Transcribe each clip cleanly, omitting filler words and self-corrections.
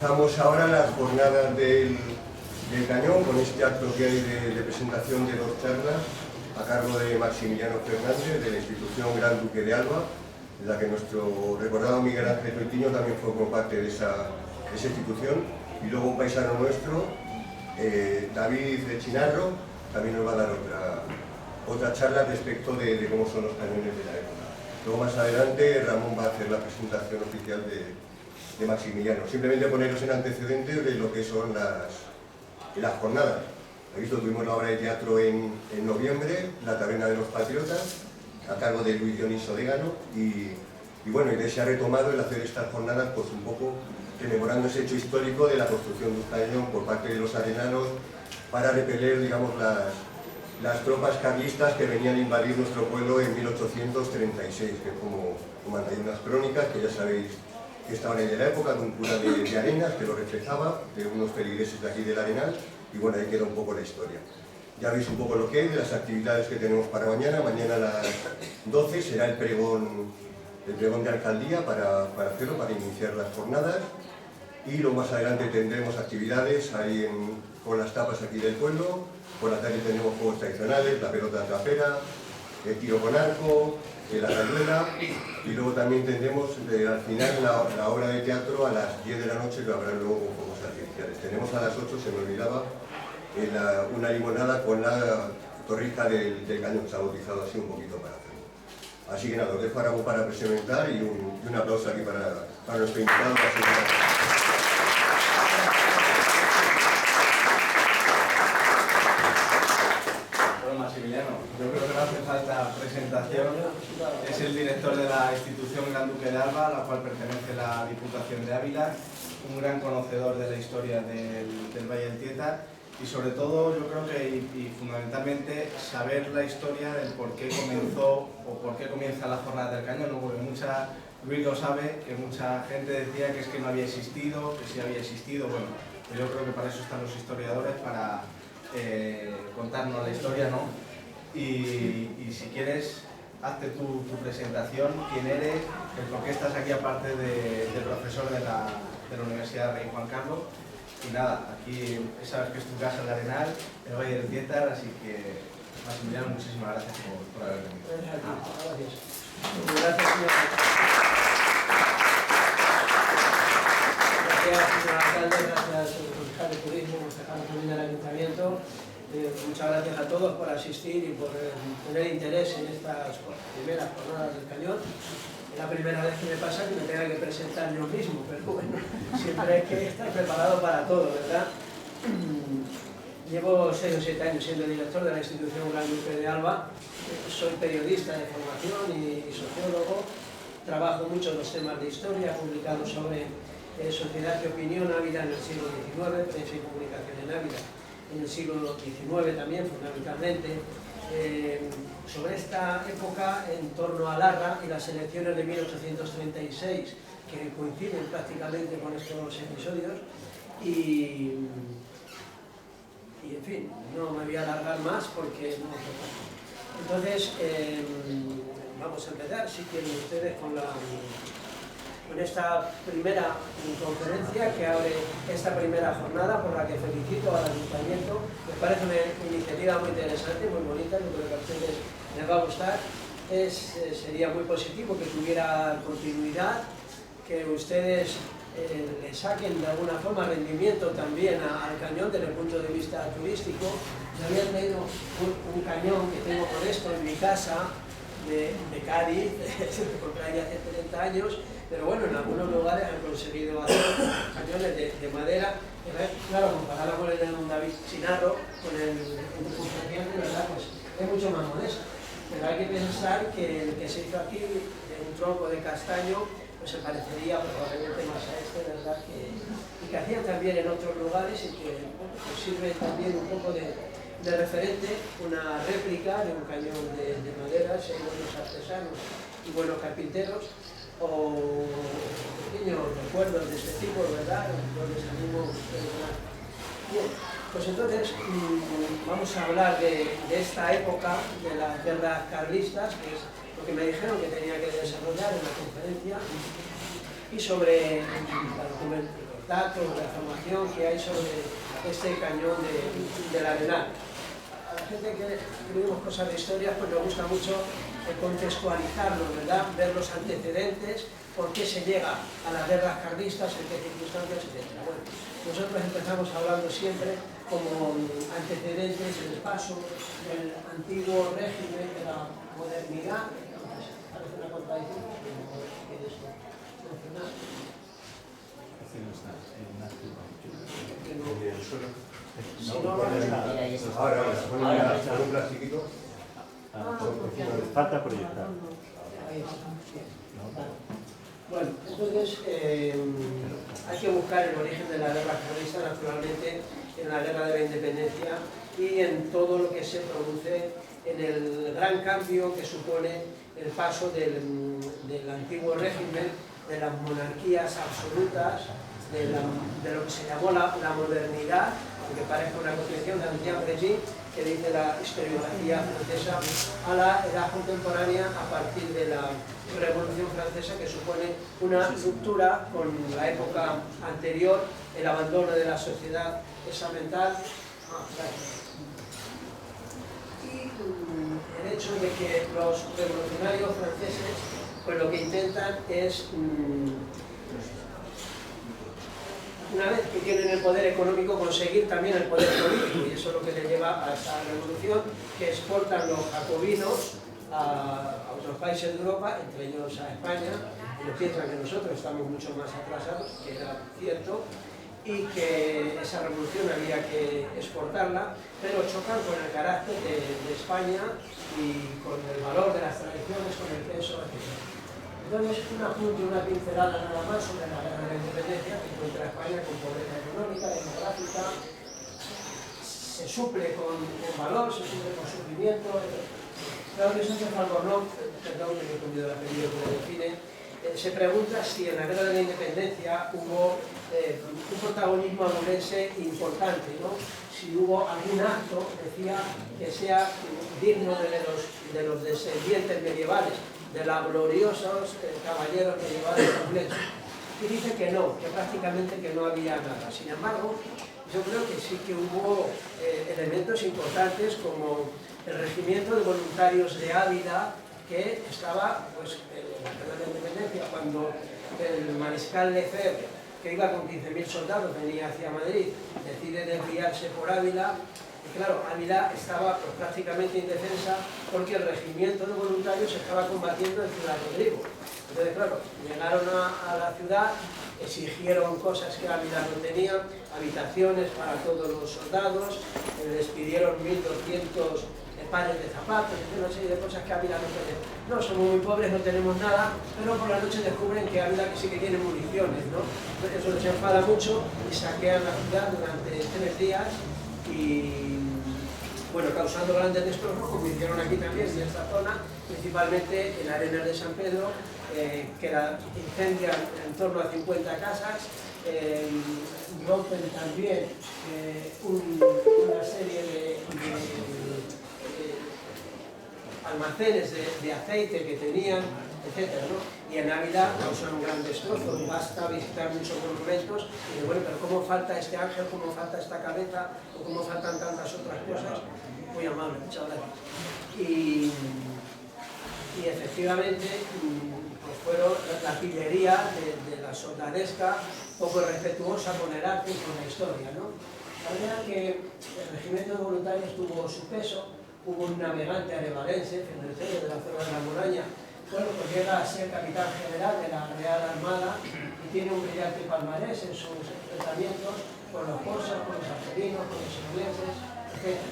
Estamos ahora en las jornadas del Cañón, con este acto que hay de presentación de 2 charlas a cargo de Maximiliano Fernández, de la institución Gran Duque de Alba, en la que nuestro recordado Miguel Ángel Troitiño también formó parte de esa institución, y luego un paisano nuestro, David de Chinarro, también nos va a dar otra charla respecto de cómo son los cañones de la época. Luego más adelante Ramón va a hacer la presentación oficial de Maximiliano. Simplemente poneros en antecedentes de lo que son las jornadas. He visto, tuvimos la obra de teatro en noviembre, La Taberna de los Patriotas, a cargo de Luis Dioniso Dégano, y bueno, y de se ha retomado el hacer estas jornadas, pues un poco rememorando ese hecho histórico de la construcción de un cañón por parte de los arenanos para repeler, digamos, las tropas carlistas que venían a invadir nuestro pueblo en 1836, que como hay unas crónicas que ya sabéis que estaban ahí de la época, de un cura de Arenas que lo reflejaba, de unos feligreses de aquí del Arenal, y bueno, ahí queda un poco la historia. Ya veis un poco lo que hay de las actividades que tenemos para mañana. Mañana a las 12 será el pregón de alcaldía para hacerlo, para iniciar las jornadas, y luego más adelante tendremos actividades ahí con las tapas aquí del pueblo. Por la tarde tenemos juegos tradicionales, la pelota trapera, el tiro con arco, la rayuela, y luego también tendremos al final la obra de teatro a las 10 de la noche, que habrá luego con fuegos artificiales. Tenemos a las 8, se me olvidaba, una limonada con la torrija del cañón, se ha bautizado así un poquito para hacerlo. Así que nada, os dejo ahora para presentar, y un aplauso aquí para nuestro invitado. Maximiliano, yo creo que no hace falta presentación. Es el director de la institución Gran Duque de Alba, a la cual pertenece la Diputación de Ávila, un gran conocedor de la historia del Valle del Tieta, y sobre todo yo creo que, y fundamentalmente, saber la historia del por qué comenzó o por qué comienza la jornada del cañón, ¿no? Porque Luis lo sabe, que mucha gente decía que es que no había existido, que sí había existido. Bueno, pues yo creo que para eso están los historiadores, para contarnos la historia, ¿no? Y si quieres, hazte tu presentación, quién eres, el por qué estás aquí aparte de profesor de la Universidad Rey Juan Carlos. Y nada, aquí sabes que es tu casa, el Arenal, el Valle del Tieta, así que Maximiliano, muchísimas gracias por haber venido. Gracias. Gracias, señor. Gracias, señor alcalde, gracias, concejal de turismo, concejal también del ayuntamiento. Muchas gracias a todos por asistir y por tener interés en estas primeras jornadas del cañón. Es la primera vez que me pasa que me tenga que presentar yo mismo, pero bueno, siempre hay que estar preparado para todo, ¿verdad? Llevo 6 o 7 años siendo director de la institución Gran Duque de Alba. Soy periodista de formación y sociólogo. Trabajo mucho en los temas de historia, publicado sobre sociedad y opinión Ávila en el siglo XIX, prensa y comunicación en Ávila en el siglo XIX también, fundamentalmente, sobre esta época en torno a Larra y las elecciones de 1836, que coinciden prácticamente con estos episodios, y en fin, no me voy a alargar más porque no. Entonces, vamos a empezar, si quieren ustedes, con esta primera conferencia que abre esta primera jornada, por la que felicito al ayuntamiento. Me parece una iniciativa muy interesante, muy bonita, yo creo que a ustedes les va a gustar. Sería muy positivo que tuviera continuidad, que ustedes le saquen de alguna forma rendimiento también al cañón desde el punto de vista turístico. Me había traído un cañón que tengo por esto en mi casa, de Cádiz, que compré ahí hace 30 años, pero bueno, en algunos lugares han conseguido hacer cañones de madera, claro, comparado con el de don David Chinarro, con el de verdad, pues es mucho más modesto. Pero hay que pensar que el que se hizo aquí, de un tronco de castaño, pues se parecería probablemente más a este, ¿verdad? Y que hacían también en otros lugares, y que bueno, pues sirve también un poco de referente, una réplica de un cañón de madera, si hay buenos artesanos y buenos carpinteros, o pequeños recuerdos de este tipo, ¿verdad? Los les animo. Bien, pues entonces vamos a hablar de esta época de las guerras carlistas, que es lo que me dijeron que tenía que desarrollar en la conferencia, y sobre la documentación datos, la información que hay sobre este cañón del Arenal. A la gente que escribimos cosas de historia, pues nos gusta mucho contextualizarlo, ¿verdad? Ver los antecedentes, por qué se llega a las guerras carlistas, en qué circunstancias, etc. Bueno, nosotros empezamos hablando siempre como antecedentes del paso del antiguo régimen de la modernidad. Parece una contradicción, ¿quieres mencionar? Ahora, con un plastiquito. Falta proyectar. Bueno, entonces hay que buscar el origen de la guerra carlista, naturalmente, en la guerra de la independencia y en todo lo que se produce en el gran cambio que supone el paso del antiguo régimen, de las monarquías absolutas, de lo que se llamó la modernidad, aunque parezca una concepción de Jean Brégy, que dice la historiografía francesa, a la edad contemporánea a partir de la Revolución Francesa, que supone una ruptura con la época anterior, el abandono de la sociedad estamental y el hecho de que los revolucionarios franceses pues lo que intentan es una vez que tienen el poder económico, conseguir también el poder político, y eso es lo que le lleva a esta revolución, que exportan los jacobinos a otros países de Europa, entre ellos a España. Ellos piensan que nosotros estamos mucho más atrasados, que era cierto, y que esa revolución había que exportarla, pero chocan con el carácter de España y con el valor de las tradiciones, con el peso, etc. Entonces, un apunte, una pincelada nada más sobre la guerra de la independencia, que encuentra España con pobreza económica, demográfica, se suple con valor, se suple con sufrimiento. Claro que Sánchez Albornoz, perdón que me he comido el apellido que lo define, se pregunta si en la guerra de la independencia hubo un protagonismo abulense importante, ¿no? Si hubo algún acto, decía, que sea digno de los descendientes medievales, de los gloriosos caballeros medievales abulenses. Y dice que no, que prácticamente que no había nada. Sin embargo, yo creo que sí que hubo elementos importantes como el regimiento de voluntarios de Ávila, que estaba pues, en la guerra de la independencia, cuando el mariscal Lefebvre, que iba con 15.000 soldados, venía hacia Madrid, decide desviarse por Ávila. Y claro, Ávila estaba pues, prácticamente indefensa porque el regimiento de voluntarios estaba combatiendo en Ciudad Rodrigo. Entonces, claro, llegaron a la ciudad, exigieron cosas que Ávila no tenía, habitaciones para todos los soldados, les pidieron 1.200 pares de zapatos, una serie de cosas que Ávila no tiene. No, somos muy pobres, no tenemos nada, pero por la noche descubren que Ávila sí que tiene municiones, ¿no? Eso les enfada mucho y saquean la ciudad durante 3 días y, bueno, causando grandes destrozos, como hicieron aquí también, en esta zona, principalmente en Arenas de San Pedro, que incendian en torno a 50 casas, rompen también una serie de almacenes de aceite que tenían, etcétera, ¿no? Y en Ávila causan un gran destrozo. Basta visitar muchos monumentos y de, bueno, pero ¿cómo falta este ángel? ¿Cómo falta esta cabeza? ¿O cómo faltan tantas otras cosas? Muy amable, muchas gracias. Y efectivamente, pues fueron la artillería de la soldadesca, poco respetuosa con el arte y con la historia, ¿no? La verdad que el regimiento de voluntarios tuvo su peso. Hubo un navegante arevalense, Fenrecero, de la zona de la muralla, bueno, pues llega a ser capitán general de la Real Armada y tiene un brillante palmarés en sus enfrentamientos con los persas, con los argelinos, con los ingleses, etc.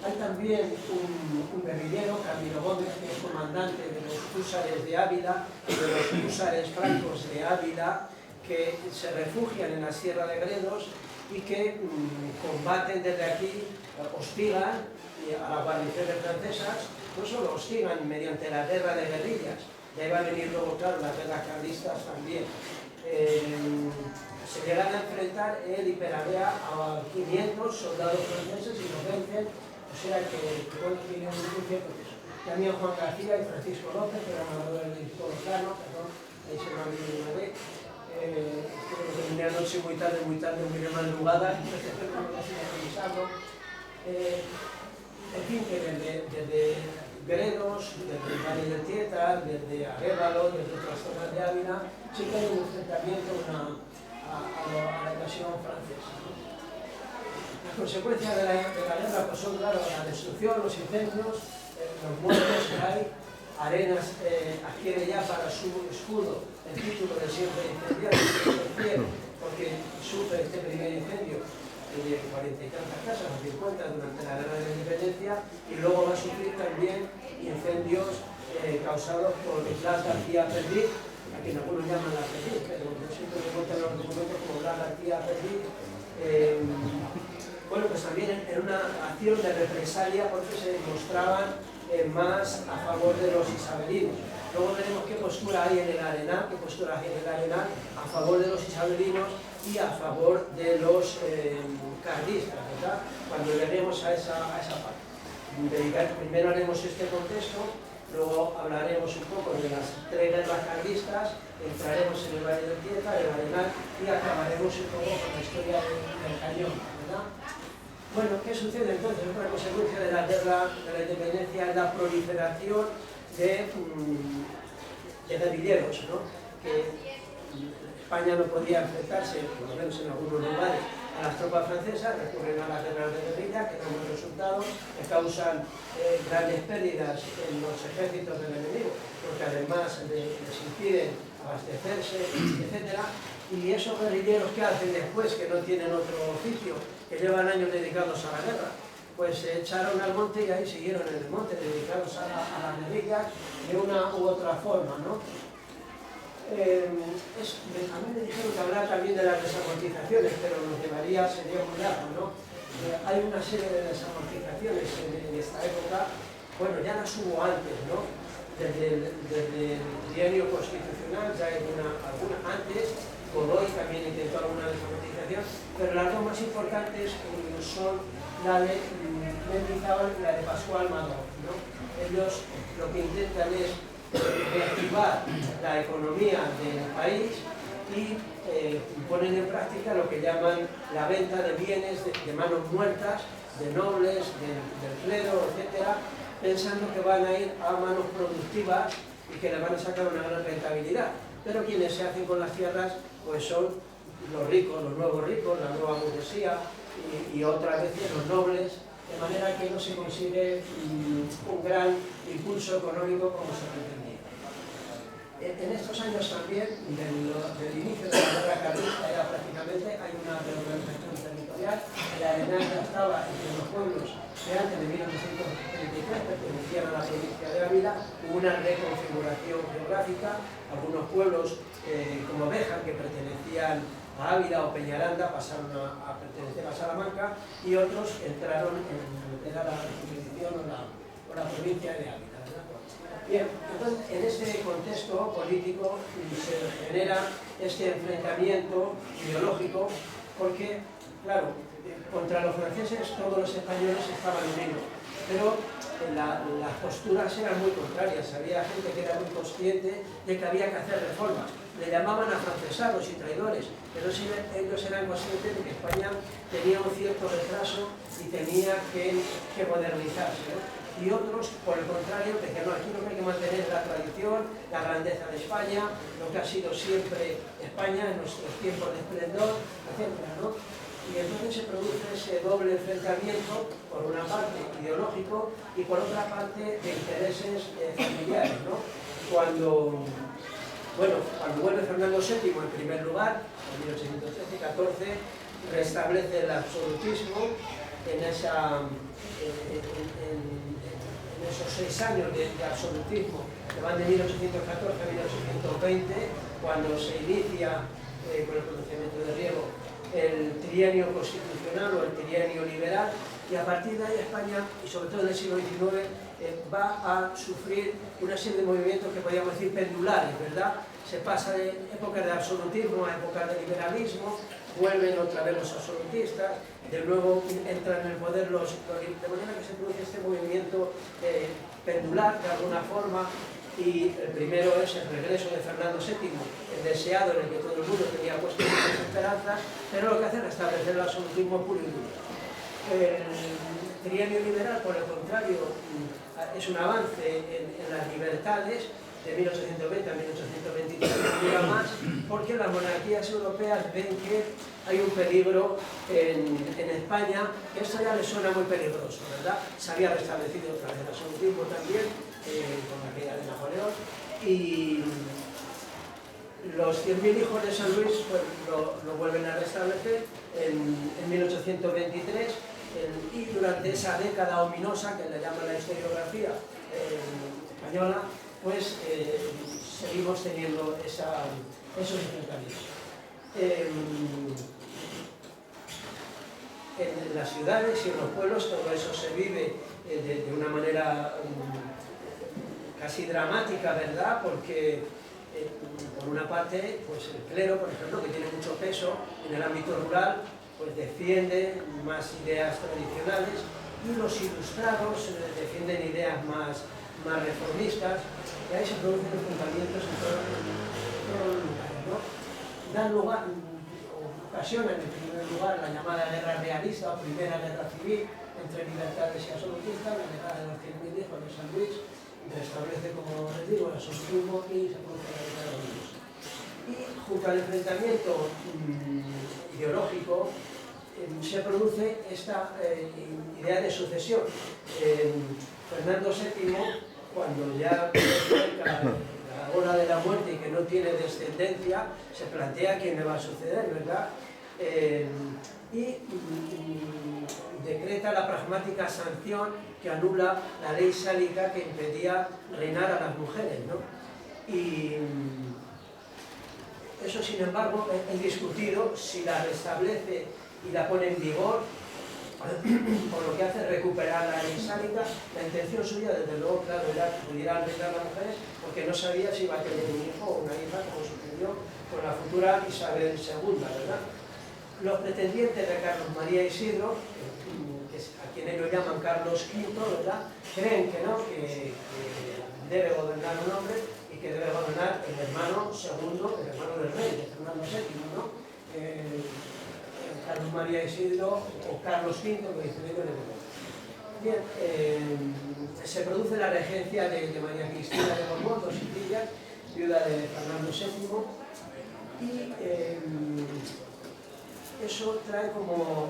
Hay también un guerrillero, Camilo Gómez, que es comandante de los húsares de Ávila, de los húsares francos de Ávila, que se refugian en la Sierra de Gredos y que combaten desde aquí, hostigan a las guarniciones francesas, no solo hostigan mediante la guerra de guerrillas, de ahí va a venir luego, claro, las guerras carlistas también. Se llegan a enfrentar él y Peravea a 500 soldados franceses y los vencen, o sea que bueno, tienen un cierto peso. También Juan García y Francisco López, que eran manadores de Hipólito Cano, perdón, ahí se me ha olvidado una vez. terminé anoche muy tarde, muy de madrugada, entonces tengo que seguir revisando. En fin, que desde Gredos, desde el Valle del Tietar, desde Arévalo, desde otras zonas de Ávila, sí que hay un enfrentamiento a la invasión francesa, ¿no? Las consecuencias de la guerra pues son, claro, la destrucción, los incendios, los muertos que hay. Arenas adquiere ya para su escudo el título de siempre incendiario, porque sufre este primer incendio de 40 y tantas casas, o 50 durante la Guerra de la Independencia, y luego va a sufrir también incendios causados por Blas García Perdiz, a quien algunos llaman la Perdiz, pero yo siempre me cuentan los documentos como Blas García Perdiz. Bueno, pues también en una acción de represalia porque se mostraban más a favor de los isabelinos. Luego veremos qué postura hay en el Arenal, a favor de los isabelinos y a favor de los carlistas, ¿verdad? Cuando lleguemos a esa parte. Primero haremos este contexto, luego hablaremos un poco de las tres guerras carlistas, entraremos en el Valle del Tietar, el Arenal, y acabaremos un poco con la historia del Cañón, ¿verdad? Bueno, ¿qué sucede entonces? Otra consecuencia de la guerra de la independencia es la proliferación de guerrilleros, ¿no? Que España no podía enfrentarse, por lo menos en algunos lugares, a las tropas francesas, recurren a las guerras de guerrilla, que dan buenos resultados, que causan grandes pérdidas en los ejércitos del enemigo, porque además les impiden abastecerse, etc. Y esos guerrilleros que hacen después, que no tienen otro oficio, que llevan años dedicados a la guerra, pues se echaron al monte y ahí siguieron en el monte, dedicados a las guerrillas de una u otra forma, ¿no? A mí me dijeron que hablar también de las desamortizaciones, pero nos sería muy largo, ¿no? Hay una serie de desamortizaciones en esta época, bueno, ya las hubo antes, ¿no? Desde el trienio constitucional ya hay alguna antes. Godoy también intentó alguna desamortización, pero las dos más importantes son la de Mendizábal y la de Pascual Madón, ¿no? Ellos lo que intentan es reactivar la economía del país y ponen en práctica lo que llaman la venta de bienes de manos muertas, de nobles, del clero, etc., pensando que van a ir a manos productivas y que le van a sacar una gran rentabilidad. Pero quienes se hacen con las tierras pues son los ricos, los nuevos ricos, la nueva burguesía y otras veces los nobles, de manera que no se consigue un gran impulso económico como se pretendía. En estos años también, del inicio de la guerra carlista, era prácticamente, hay una reorganización territorial, el Arenal ya estaba entre los pueblos que antes de 1933 pertenecían a la provincia de Ávila, hubo una reconfiguración geográfica, algunos pueblos como Béjar, que pertenecían a Ávila o Peñaranda, pasaron a pertenecer a Salamanca, y otros entraron en lo que era la jurisdicción o la provincia de Ávila. Bien, entonces en ese contexto político se genera este enfrentamiento ideológico porque, claro, contra los franceses todos los españoles estaban unidos, pero las posturas eran muy contrarias, había gente que era muy consciente de que había que hacer reformas, le llamaban afrancesados y traidores, pero sí, ellos eran conscientes de que España tenía un cierto retraso y tenía que modernizarse, ¿no? Y otros, por el contrario, decían, no, aquí lo que hay que mantener es la tradición, la grandeza de España, lo que ha sido siempre España en nuestros tiempos de esplendor, etc., ¿no? Y entonces se produce ese doble enfrentamiento, por una parte ideológico y por otra parte de intereses familiares, ¿no? Cuando vuelve Fernando VII en primer lugar, en 1813-14, restablece el absolutismo en esos 6 años de absolutismo que van de 1814 a 1820, cuando se inicia con el pronunciamiento de Riego el trienio constitucional o el trienio liberal, y a partir de ahí España, y sobre todo en el siglo XIX, va a sufrir una serie de movimientos que podríamos decir pendulares, ¿verdad? Se pasa de épocas de absolutismo a épocas de liberalismo, vuelven otra vez los absolutistas, de nuevo entran en el poder de manera que se produce este movimiento pendular de alguna forma, y el primero es el regreso de Fernando VII, el deseado en el que todo el mundo tenía puesto muchas esperanzas, pero lo que hace es restablecer el absolutismo puro y duro. El trienio liberal, por el contrario, es un avance en las libertades de 1820 a 1823, no dura más, porque las monarquías europeas ven que hay un peligro en España, que esto ya les suena muy peligroso, ¿verdad? Se había restablecido otra vez el absolutismo también, con la caída de Napoleón, y los 100.000 hijos de San Luis pues, lo vuelven a restablecer en 1823, y durante esa década ominosa, que le llama la historiografía española, pues seguimos teniendo esos enfrentamientos. En las ciudades y en los pueblos todo eso se vive de una manera casi dramática, ¿verdad? Porque por una parte, pues el clero, por ejemplo, que tiene mucho peso en el ámbito rural, pues defiende más ideas tradicionales, y los ilustrados defienden ideas más reformistas, y ahí se producen enfrentamientos en todos los lugares, ¿no? Dan lugar, ocasionan en primer lugar la llamada guerra realista o primera guerra civil entre libertades y absolutistas, la guerra de los 100.000 hijos de San Luis, restablece, como les digo, el absolutismo y se produce la guerra de los. Y junto al enfrentamiento ideológico se produce esta idea de sucesión. Fernando VII, cuando ya cerca la hora de la muerte y que no tiene descendencia, se plantea quién le va a suceder, ¿verdad? Y decreta la pragmática sanción que anula la ley sálica que impedía reinar a las mujeres, ¿no? Y eso, sin embargo, es discutido si la restablece y la pone en vigor, por lo que hace recuperar la ley sálica. La intención suya, desde luego, claro, era que pudieran reinar las mujeres, porque no sabía si iba a tener un hijo o una hija, como sucedió con la futura Isabel II, ¿verdad? Los pretendientes de Carlos María Isidro, a quien ellos llaman Carlos V, ¿verdad?, creen que no, que debe gobernar un hombre y que debe gobernar el hermano segundo, el hermano del rey, de Fernando VII, ¿no? Carlos María Isidro o Carlos V, que dicen ellos de Borbón. Bien, se produce la regencia de María Cristina de Borbón, dos Sicilias, viuda de Fernando VII, y eso trae como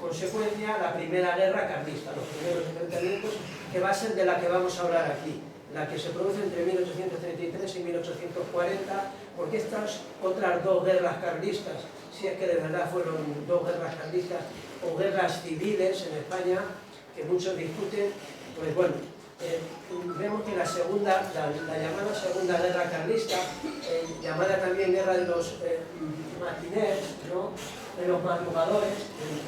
consecuencia la primera guerra carlista, los primeros enfrentamientos, que va a ser de la que vamos a hablar aquí, la que se produce entre 1833 y 1840, porque estas otras dos guerras carlistas, si es que de verdad fueron dos guerras carlistas o guerras civiles en España, que muchos discuten, pues bueno, vemos que la llamada Segunda Guerra Carlista, llamada también Guerra de los Matiners, ¿no?, de los madrugadores,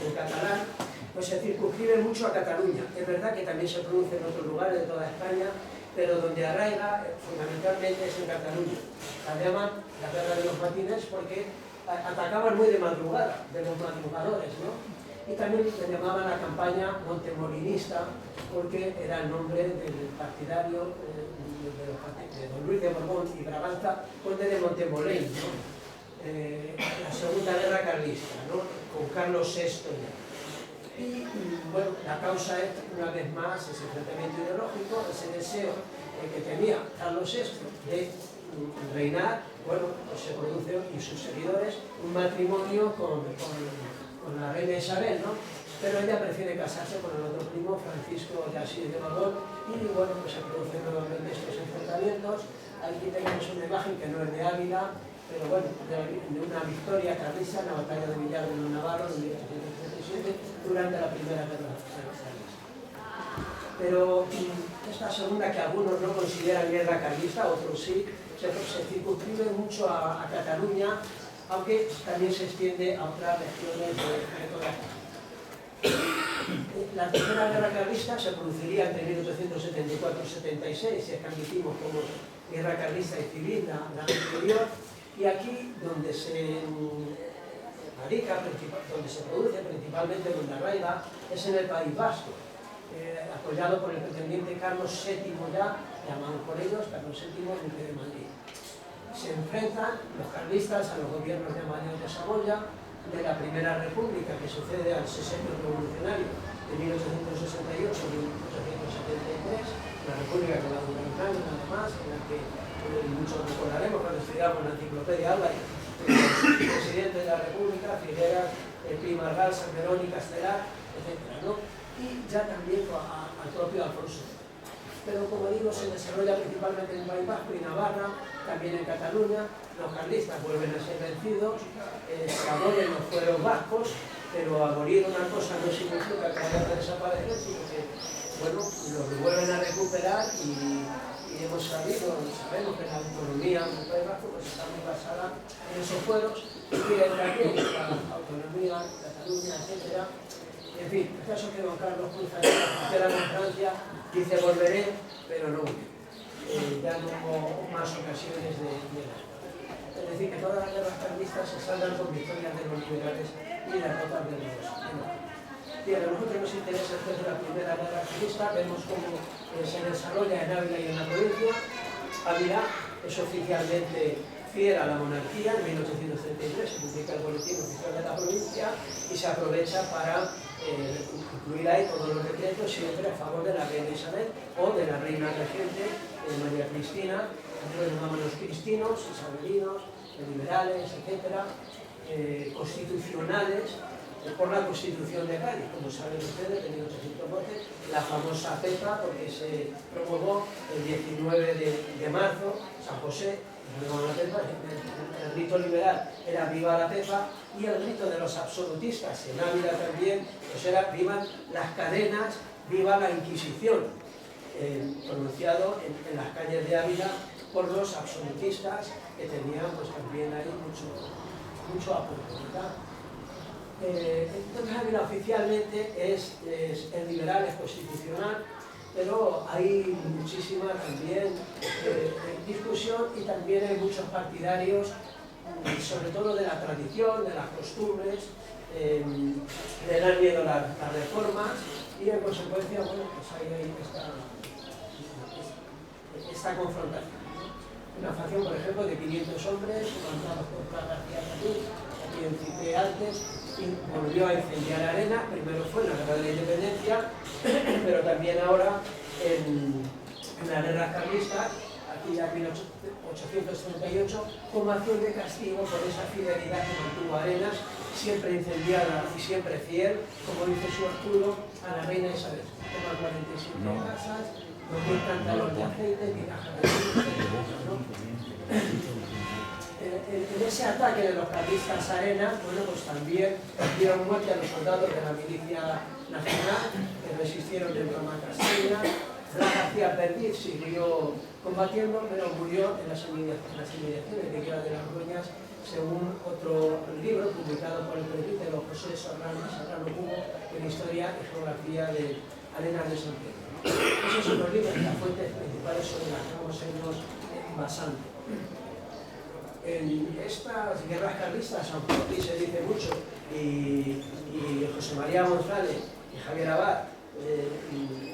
en catalán, pues se circunscribe mucho a Cataluña. Es verdad que también se produce en otros lugares de toda España, pero donde arraiga fundamentalmente es en Cataluña. La llaman la Guerra de los Matiners porque atacaban muy de madrugada, de los madrugadores, ¿no? Y también se llamaba la campaña montemolinista porque era el nombre del partidario de don Luis de Borbón y Braganza, conde de Montemolén, ¿no? La Segunda Guerra Carlista, ¿no?, con Carlos VI. Y bueno, la causa es, una vez más, ese enfrentamiento ideológico, ese deseo que tenía Carlos VI de reinar. Bueno, pues se produce, y sus seguidores, un matrimonio con la reina Isabel, ¿no? Pero ella prefiere casarse con el otro primo, Francisco de Asís de Borbón, y bueno, pues se producen nuevamente estos enfrentamientos. Aquí tenemos una imagen que no es de Ávila, pero bueno, de una victoria carlista en la batalla de Villar de los Navarros en 1837, durante la Primera Guerra Carlista. Pero esta segunda, que algunos no consideran guerra carlista, otros sí, se circunscribe mucho a Cataluña, aunque también se extiende a otras regiones de toda España. La Tercera Guerra Carlista se produciría entre 1874 y 76, si es que admitimos como guerra carlista y civil la anterior, y aquí donde se radica, donde se produce principalmente, donde arraiga, es en el País Vasco, apoyado por el pretendiente Carlos VII ya, llamados por ellos Carlos VII, duque de Madrid. Se enfrentan los carlistas a los gobiernos de Amadeo de Saboya, de la Primera República, que sucede al sexenio revolucionario de 1868-1873, una república que va a durar un año nada más, en la que muchos recordaremos cuando estudiamos la enciclopedia Álvarez, el presidente de la República, Figueras, Pi Margall, San Verónica, Castelar, etc., ¿no? Y ya también al propio Alfonso. Pero como digo, se desarrolla principalmente en el País Vasco y Navarra, también en Cataluña. Los carlistas vuelven a ser vencidos, se abolen los fueros vascos, pero abolir una cosa no significa que vayan a desaparecer, sino que, bueno, los vuelven a recuperar y sabemos que la autonomía del País Vasco pues, está muy basada en esos fueros, y también la autonomía, Cataluña, etc. En fin, el caso es que don Carlos cruza la frontera con Francia, dice volveré, pero no hubo. Ya no hubo más ocasiones de ir. Es decir, que todas las guerras carlistas se saldan con victorias de los liberales y derrotas de los demócratas. Bien, a nosotros nos interesa después de la Primera Guerra Carlista, vemos cómo se desarrolla en Ávila y en la provincia. Ávila es oficialmente fiel a la monarquía, en 1833 se publica el boletín oficial de la provincia y se aprovecha para incluir ahí todos los decretos siempre a favor de la reina Isabel o de la reina regente María Cristina. Nosotros llamamos los cristinos, isabelinos, liberales, etc., constitucionales, por la Constitución de Cádiz, como saben ustedes, de 1812, la famosa PEPA, porque se promulgó el 19 de marzo, San José, el rito liberal era viva la PEPA, y el rito de los absolutistas, en Ávila también, pues era vivan las cadenas, viva la Inquisición, pronunciado en las calles de Ávila por los absolutistas, que tenían pues también ahí mucho apoyo, ¿verdad? Entonces Ávila oficialmente es liberal, es constitucional, pero hay muchísima también discusión y también hay muchos partidarios, sobre todo de la tradición, de las costumbres, le dan miedo las reformas y en consecuencia, bueno, pues hay esta confrontación. Una facción, por ejemplo, de 500 hombres, mandados por Prat García Catí, a quien cité antes, y volvió a incendiar Arena. Primero fue en la Guerra de la Independencia, pero también ahora en la Guerra Carlista, aquí ya en 1838, como acción de castigo por esa fidelidad que mantuvo Arenas, siempre incendiada y siempre fiel, como dice su escudo, a la reina Isabel. Toma 47 casas, 2000 cántaros de aceite, tinajas de ¿no? En ese ataque de los carlistas a Arenas, bueno, pues también dieron muerte a los soldados de la milicia nacional que resistieron dentro de Castilla. Blas García Perdiz siguió combatiendo, pero murió en las inmediaciones de Guerra de las Dueñas, según otro libro publicado por el presbítero José Serrano Cubo en Historia y Geografía de Arenas de San Pedro. Esos son los libros, las fuentes principales sobre las que vamos a irnos basando. En estas guerras carlistas, aunque aquí se dice mucho, y José María González y Javier Abad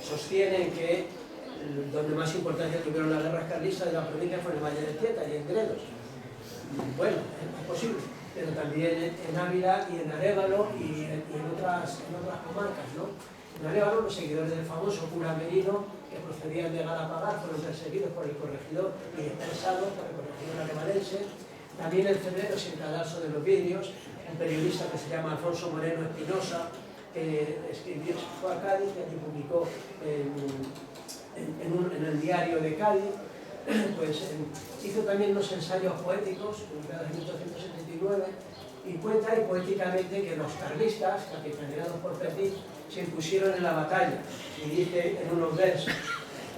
sostienen que donde más importancia tuvieron las guerras carlistas de la provincia fue en el Valle del Tieta y en Gredos. Bueno, es posible, pero también en Ávila y en Arévalo y en otras comarcas, ¿no? En Arévalo, los seguidores del famoso cura Merino, que procedían de Galapagar, fueron perseguidos por el corregidor y dispersados por el corregidor arevalense. También en febrero, sin cadalso de los vidrios, un periodista que se llama Alfonso Moreno Espinosa, que escribió, fue a Cádiz, que allí publicó en el diario de Cádiz, pues hizo también unos ensayos poéticos, publicados en 1879, y cuenta ahí poéticamente que los carlistas, capitaneados por Perdiz, se impusieron en la batalla, y dice en unos versos: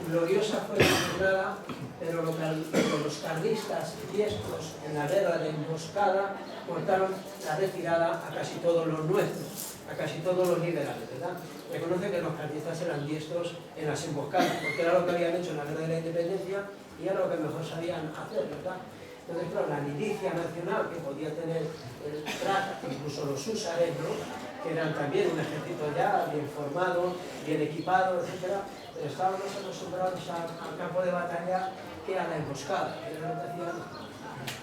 gloriosa fue la jornada, pero los carlistas diestros en la guerra de emboscada cortaron la retirada a casi todos los nuestros, a casi todos los liberales, ¿verdad? Reconoce que los carlistas eran diestros en las emboscadas, porque era lo que habían hecho en la guerra de la Independencia y era lo que mejor sabían hacer, ¿verdad? Entonces, claro, la milicia nacional que podía tener el Prat, incluso los húsares, ¿no? que eran también un ejército ya bien formado, bien equipado, etc. Pero estábamos acostumbrados al campo de batalla que a la emboscada, que era lo que hacían.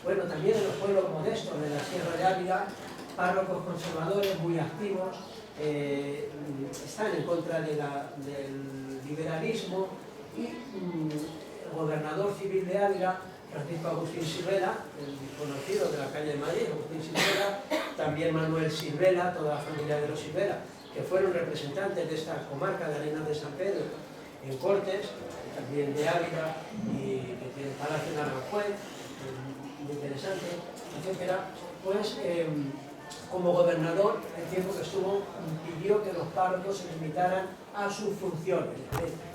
Bueno, también en los pueblos modestos de la Sierra de Ávila, párrocos conservadores muy activos, están en contra del liberalismo, y el gobernador civil de Ávila, Francisco Agustín Silvela, el conocido de la calle de Madrid, Agustín Silvela, también Manuel Silvela, toda la familia de los Silvela, que fueron representantes de esta comarca de Arenas de San Pedro en Cortes, también de Ávila, y que tiene el Palacio de Aranjuez, muy interesante, etcétera. Pues como gobernador, el tiempo que estuvo, pidió que los párrocos se limitaran a sus funciones,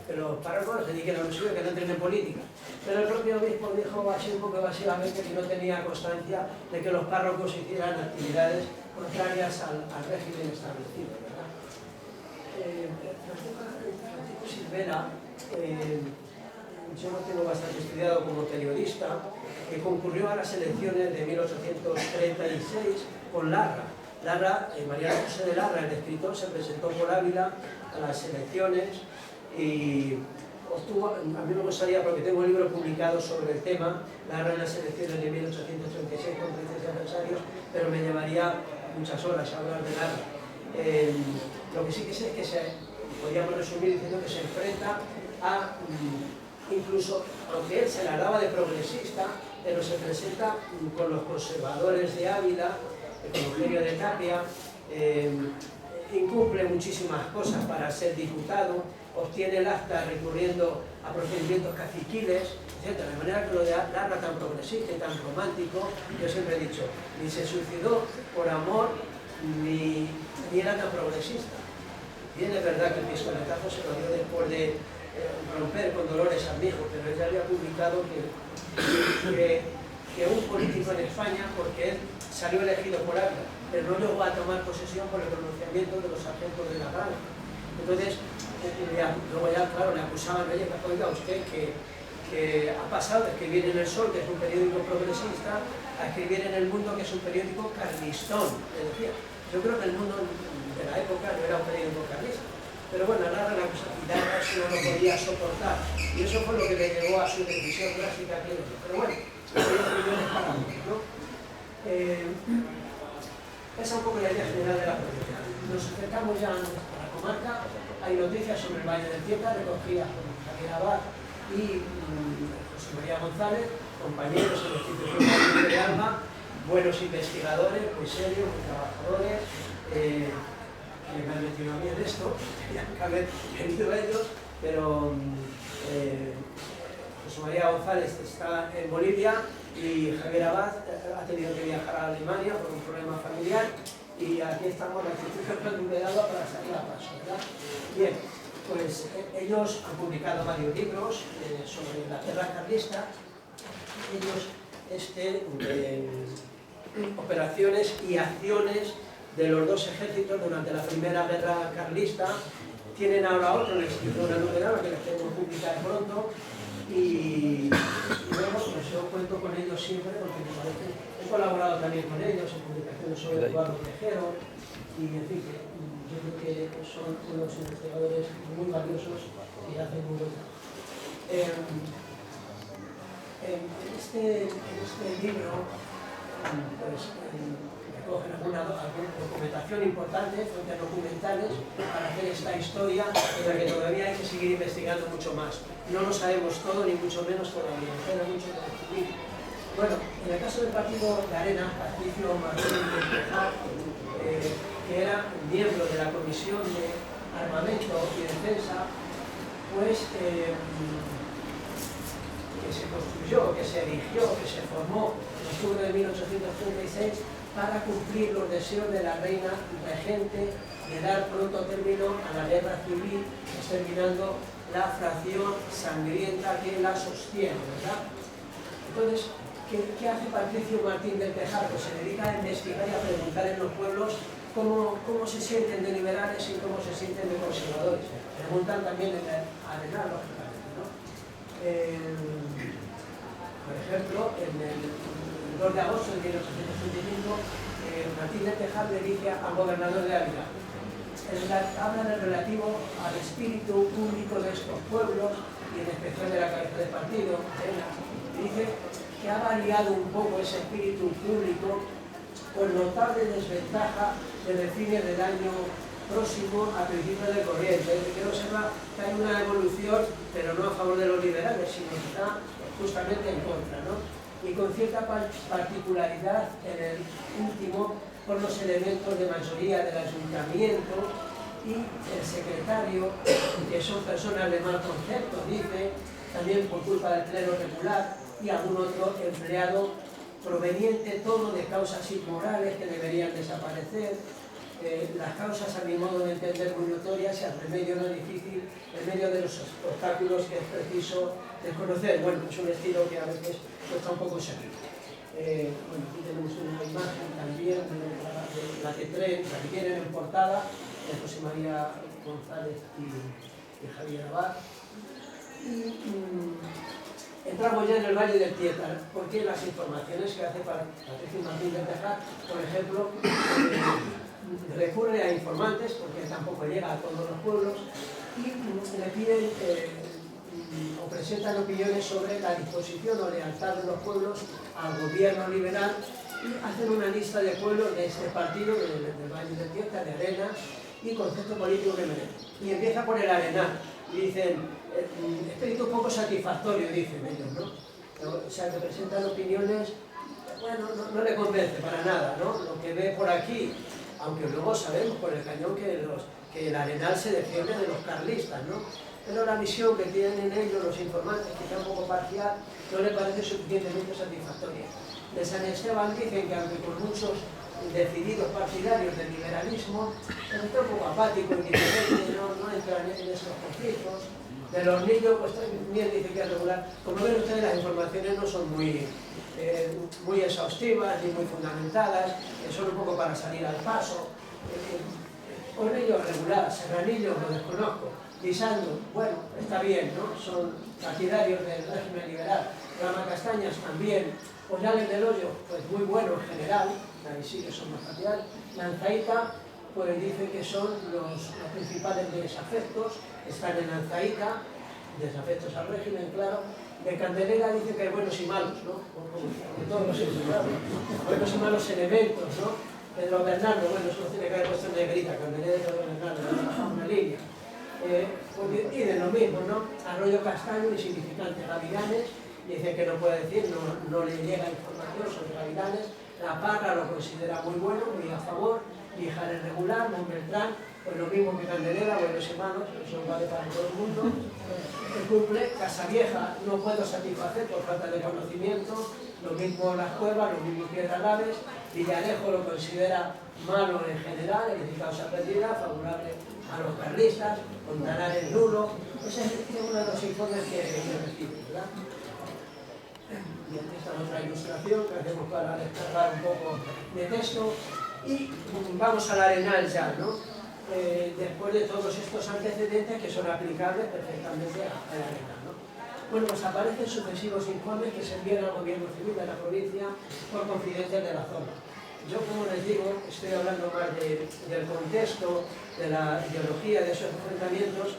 que los párrocos se dediquen a lo suyo, que no entren en política. Pero el propio obispo dijo así un poco básicamente que no tenía constancia de que los párrocos hicieran actividades contrarias al régimen establecido, ¿verdad? Francisco Silvela, yo lo tengo bastante estudiado como periodista, que concurrió a las elecciones de 1836 con Larra. Mariano José de Larra, el escritor, se presentó por Ávila a las elecciones y obtuvo, a mí me gustaría, porque tengo un libro publicado sobre el tema, Larra en las elecciones de 1836 con 13 adversarios, pero me llevaría muchas horas a hablar de Larra. Lo que sí que sé es que podríamos resumir diciendo que se enfrenta a, incluso, aunque él se la daba de progresista, pero se presenta con los conservadores de Ávila, con Eugenio de Tapia, incumple muchísimas cosas para ser diputado, obtiene el acta recurriendo a procedimientos caciquiles, etc. De manera que lo de Larra tan progresista y tan romántico, yo siempre he dicho, ni se suicidó por amor, ni era tan progresista. Bien, es verdad que el pistoletazo se lo dio después de romper con Dolores Armijo, pero él ya había publicado que un político en España, porque él salió elegido por Ávila, pero no llegó a tomar posesión por el pronunciamiento de los sargentos de la Granja. Entonces, luego ya, claro, le acusaban, oiga, usted que ha pasado de escribir en El Sol, que es un periódico progresista, a escribir en El Mundo, que es un periódico carlistón. Le decía, yo creo que El Mundo de la época no era un periódico carlista. Pero bueno, Larra la cosa no lo podía soportar. Y eso fue lo que le llevó a su decisión drástica aquí en el. Pero bueno, ¿no? Esa es un poco la idea general de la política. Nos acercamos ya a la comarca. Hay noticias sobre el Valle del Tieta, recogidas por Javier Abad y José María González, compañeros en la institución de Alba, buenos investigadores, muy serios, muy trabajadores. Me han metido a mí en esto, tenían que haber venido ellos, pero José María González está en Bolivia y Javier Abad ha tenido que viajar a Alemania por un problema familiar y aquí estamos la institución de Alba para salir a paso, ¿verdad? Bien, pues ellos han publicado varios libros sobre la guerra carlista. Ellos, operaciones y acciones de los dos ejércitos durante la primera guerra carlista. Tienen ahora otro, el Instituto de Novedad, que les tengo que publicar pronto, y luego pues yo cuento con ellos siempre porque me parece, he colaborado también con ellos en publicaciones sobre Eduardo Tejero, y en fin, yo creo que son unos investigadores muy valiosos y hacen muy buen trabajo. En este libro pues recogen alguna documentación importante, fuentes documentales, para hacer esta historia en la que todavía hay que seguir investigando mucho más. No lo sabemos todo, ni mucho menos todavía, queda mucho que descubrir. Bueno, en el caso del partido de Arena, Patricio Martín de Tejar, que era miembro de la Comisión de Armamento y Defensa, pues que se construyó, que se erigió, que se formó en octubre de 1836 para cumplir los deseos de la reina regente de dar pronto término a la guerra civil, exterminando la fracción sangrienta que la sostiene, ¿verdad? Entonces, ¿qué hace Patricio Martín del Tejar? Pues se dedica a investigar y a preguntar en los pueblos cómo se sienten de liberales y cómo se sienten de conservadores. Preguntan también en Arenal, lógicamente, ¿no? Por ejemplo, en el 2 de agosto de 1835, Martínez Tejar le dice al gobernador de Ávila. Habla del relativo al espíritu público de estos pueblos y en especial de la cabeza de partido, y dice que ha variado un poco ese espíritu público por notable desventaja desde fines del año próximo a principios del corriente. Es decir, que observa que hay una evolución, pero no a favor de los liberales, sino que está justamente en contra, ¿no? Y con cierta particularidad en el último por los elementos de mayoría del ayuntamiento y el secretario, que son personas de mal concepto, dice, también por culpa del clero regular y algún otro empleado proveniente todo de causas inmorales que deberían desaparecer. Las causas, a mi modo de entender, muy notorias y al remedio no difícil en medio de los obstáculos que es preciso desconocer. Bueno, es un estilo que a veces cuesta un poco seguir. Bueno, aquí tenemos una imagen también de la que tienen en portada de José María González y Javier Abad. Y entramos ya en el Valle del Tietar, porque las informaciones que hace Patricio Martínez Tejar, por ejemplo, recurre a informantes, porque tampoco llega a todos los pueblos, y le piden o presentan opiniones sobre la disposición o lealtad de los pueblos al gobierno liberal y hacen una lista de pueblos de este partido, del Valle del Tietar, de Arenas y concepto político que merece. Y empieza por el Arenal y dicen, espíritu poco satisfactorio, dicen ellos, ¿no? O sea, que presentan opiniones, bueno, no le convence para nada, ¿no? Lo que ve por aquí, aunque luego sabemos por el cañón que el Arenal se defiende de los carlistas, ¿no? Pero la visión que tienen ellos, los informantes, quizá un poco parcial, no le parece suficientemente satisfactoria. De San Esteban dicen que aunque con muchos decididos partidarios del liberalismo, está un poco apático, indiferente, no entran en esos conflictos. De los niños, pues también dice que es regular. Como ven ustedes, las informaciones no son muy exhaustivas ni muy fundamentadas, son un poco para salir al paso. Hornillos regular, Serranillos lo desconozco, Lisando, bueno, está bien, ¿no? Son partidarios del régimen liberal. Rama Castañas también, Ollales del Hoyo, pues muy bueno en general, ahí sí que son más partidarios. Lanzaíta, pues dice que son los principales desafectos, están en Lanzaíta, desafectos al régimen, claro. De Candelera dice que hay buenos y malos, ¿no? De todos los sitios, claro. Buenos y malos elementos, ¿no? Pedro Bernardo, bueno, eso tiene que haber puesto en negrita, Candelera y Pedro Bernardo, una línea. Y de lo mismo, ¿no? Arroyo Castaño, insignificante, Gavilanes, dice que no puede decir, no le llega información sobre Gavilanes. La Parra lo considera muy bueno, muy a favor. Mijares regular, Montbeltrán, pues lo mismo que Candelera, buenos y malos, eso vale para todo el mundo. El cumple, Casavieja, no puedo satisfacer por falta de conocimiento, lo mismo Las Cuevas, lo mismo Piedralaves. Villarejo lo considera malo en general, es decir, causa perdida, favorable a los carlistas, Contanares nulo. Ese es uno de los informes que recibe, ¿verdad? Y aquí está otra ilustración que hacemos para descargar un poco de texto. Y vamos al Arenal ya, ¿no? Después de todos estos antecedentes que son aplicables perfectamente al Arenal, ¿no? Bueno, pues aparecen sucesivos informes que se envían al gobierno civil de la provincia por confidentes de la zona. Yo, como les digo, estoy hablando más del contexto, de la ideología de esos enfrentamientos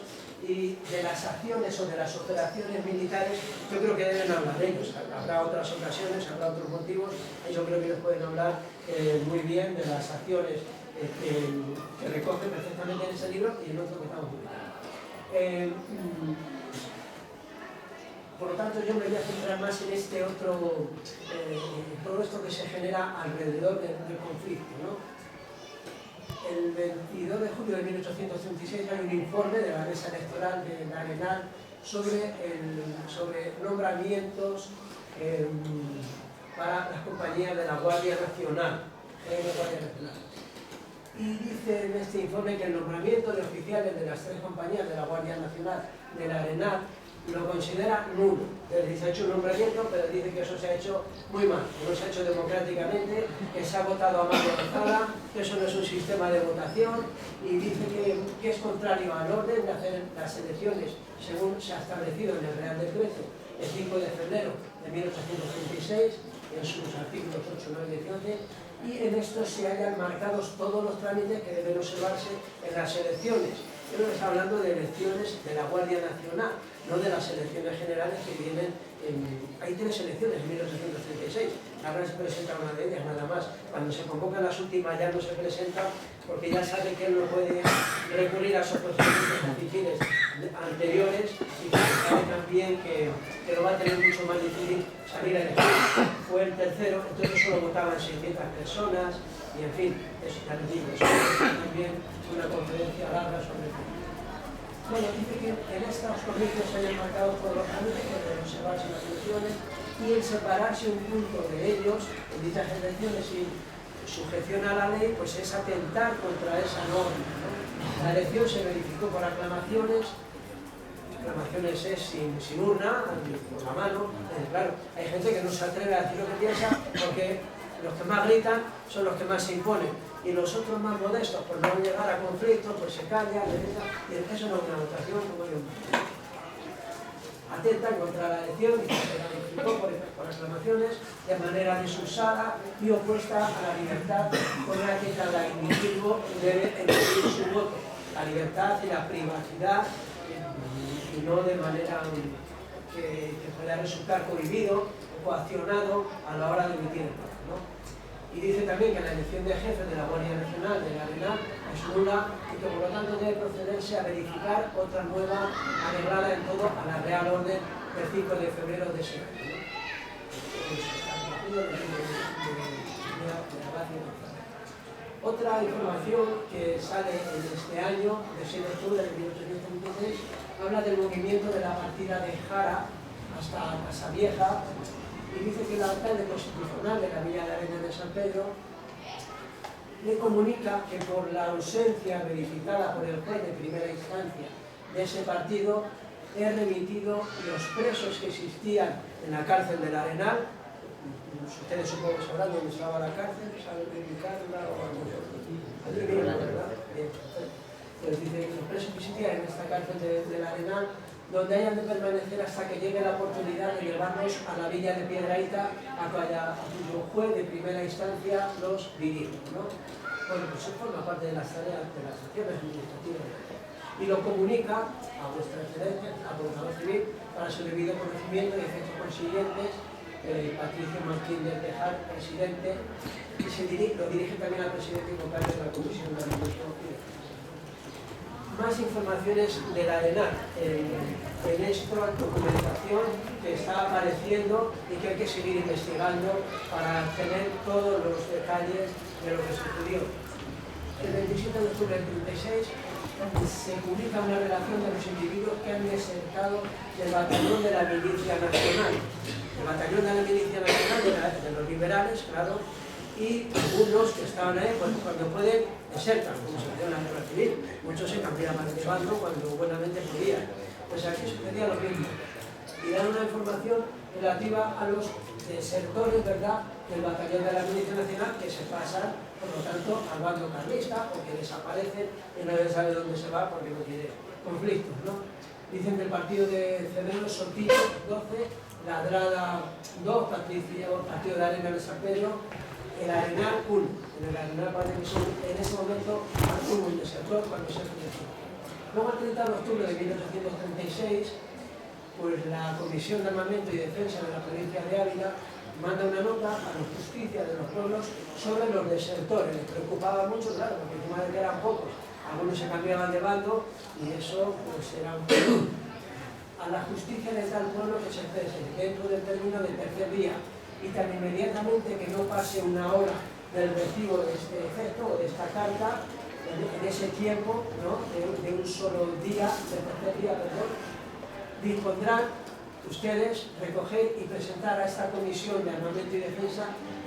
y de las acciones o de las operaciones militares. Yo creo que deben hablar de ellos. Habrá otras ocasiones, habrá otros motivos, y yo creo que ellos pueden hablar muy bien de las acciones que recogen perfectamente en ese libro y en otro que estamos publicando. Por lo tanto, yo me voy a centrar más en este otro, todo esto que se genera alrededor del conflicto, ¿no? El 22 de julio de 1836 hay un informe de la mesa electoral de Arenal sobre nombramientos para las compañías de la Guardia Nacional. Y dice en este informe que el nombramiento de oficiales de las 3 compañías de la Guardia Nacional del Arenal lo considera nulo. Se ha hecho un nombramiento, pero dice que eso se ha hecho muy mal, que no se ha hecho democráticamente, que se ha votado a mano alzada, que eso no es un sistema de votación, y dice que es contrario al orden de hacer las elecciones según se ha establecido en el Real Decreto el 5 de febrero de 1836, en sus artículos 8, 9 y 11, y en esto se hayan marcados todos los trámites que deben observarse en las elecciones. Pero está hablando de elecciones de la Guardia Nacional, no de las elecciones generales que vienen hay 3 elecciones en 1836, ahora se presenta una de ellas nada más. Cuando se convocan las últimas ya no se presenta porque ya sabe que él no puede recurrir a esos procedimientos difíciles anteriores y que sabe también que lo va a tener mucho más difícil salir a elegir. Fue el tercero, entonces solo votaban 600 personas y en fin, eso ya les digo, eso es también una conferencia larga sobre el tema. Bueno, dice que en estos comicios se hayan marcado todos los trámites que deben observarse las elecciones y el separarse un punto de ellos en dichas elecciones sin sujeción a la ley, pues es atentar contra esa norma, ¿no? La elección se verificó por aclamaciones es sin urna, por la mano. Claro, hay gente que no se atreve a decir lo que piensa porque los que más gritan son los que más se imponen y los otros más modestos, por no llegar a conflictos, pues se callan, y eso no es una votación como yo. Atentan contra la elección y se la verificó por aclamaciones de manera desusada y opuesta a la libertad con la que cada individuo debe emitir su voto, la libertad y la privacidad, y no de manera que pueda resultar cohibido o coaccionado a la hora de emitir el voto, ¿no? Y dice también que la elección de jefe de la Guardia Nacional de la Arenal es nula y que por lo tanto debe procederse a verificar otra nueva arreglada en todo a la Real Orden del 5 de febrero de ese año, ¿no? Otra información que sale en este año, de 6 de octubre de 1826, habla del movimiento de la partida de Jara hasta Casavieja y dice que el alcalde constitucional de la Villa de Arenas de San Pedro le comunica que por la ausencia verificada por el juez de primera instancia de ese partido he remitido los presos que existían en la cárcel del Arenal. Ustedes supongo que sabrán dónde estaba la cárcel, saben ubicarla o algo así, ¿verdad? Bien. Pues dice que los presos que existían en esta cárcel del Arenal, donde hayan de permanecer hasta que llegue la oportunidad de llevarlos a la villa de Piedrahita, a cuyo juez de primera instancia los dirige, ¿no? Bueno, pues eso forma parte de las tareas de las acciones administrativas. Y lo comunica a vuestra excelencia, al gobernador civil, para su debido conocimiento y efectos consiguientes. Patricio Martín del Tejar, presidente, y lo dirige también al presidente y vocal de la Comisión de Administración. Más informaciones del Arenal en esta documentación que está apareciendo y que hay que seguir investigando para tener todos los detalles de lo que sucedió. El 27 de octubre del 36 se publica una relación de los individuos que han desertado del batallón de la Milicia Nacional. El batallón de la Milicia Nacional de los liberales, claro, y algunos que estaban ahí, pues, cuando pueden, desertan, como se dio en la guerra civil. Muchos se cambiaban de bando cuando buenamente podían. Pues aquí sucedía lo mismo. Y dan una información relativa a los desertores, ¿verdad?, del batallón de la Milicia Nacional que se pasan, por lo tanto, al bando carlista o que desaparecen y nadie sabe dónde se va porque no quiere conflictos, ¿no? Dicen del partido de Cedrero, Sotillo, 12, Ladrada 2, Partido de Arenas de San Pedro, el Arenal 1. En el Arenal parece que son en ese momento un desertor cuando se comenzó. Luego, el 30 de octubre de 1836, pues la Comisión de Armamento y Defensa de la provincia de Ávila manda una nota a la justicia de los pueblos sobre los desertores. Les preocupaba mucho, claro, porque encima de que eran pocos, algunos se cambiaban de bando y eso pues era un problema. A la justicia les da al pueblo que se exprese dentro del término del tercer día y tan inmediatamente que no pase una hora del recibo de este efecto o de esta carta, en ese tiempo, ¿no?, de un solo día, del tercer día, perdón, dispondrán ustedes recoger y presentar a esta Comisión de Armamento y Defensa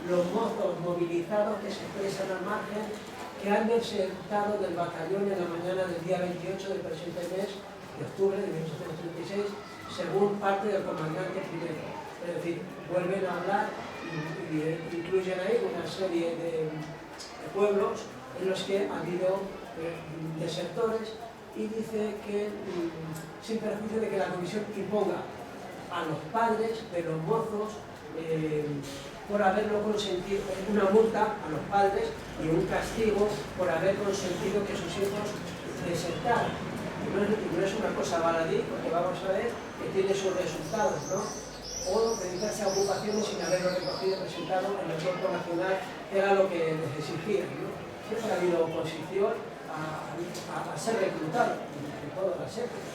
los mozos movilizados que se expresan al margen que han desertado del batallón en la mañana del día 28 del presente mes de octubre de 1836, según parte del comandante primero. Es decir, vuelven a hablar y incluyen ahí una serie de pueblos en los que ha habido desertores y dice que, sin perjuicio de que la Comisión imponga a los padres de los mozos por haberlo consentido, una multa a los padres y un castigo por haber consentido que sus hijos desertaran. Y no es una cosa baladí, porque vamos a ver que tiene sus resultados, ¿no? O dedicarse a ocupaciones sin haberlo recogido y presentado en el cuerpo nacional, que era lo que les exigían, ¿no? Siempre ha habido oposición a ser reclutado en todas las épocas.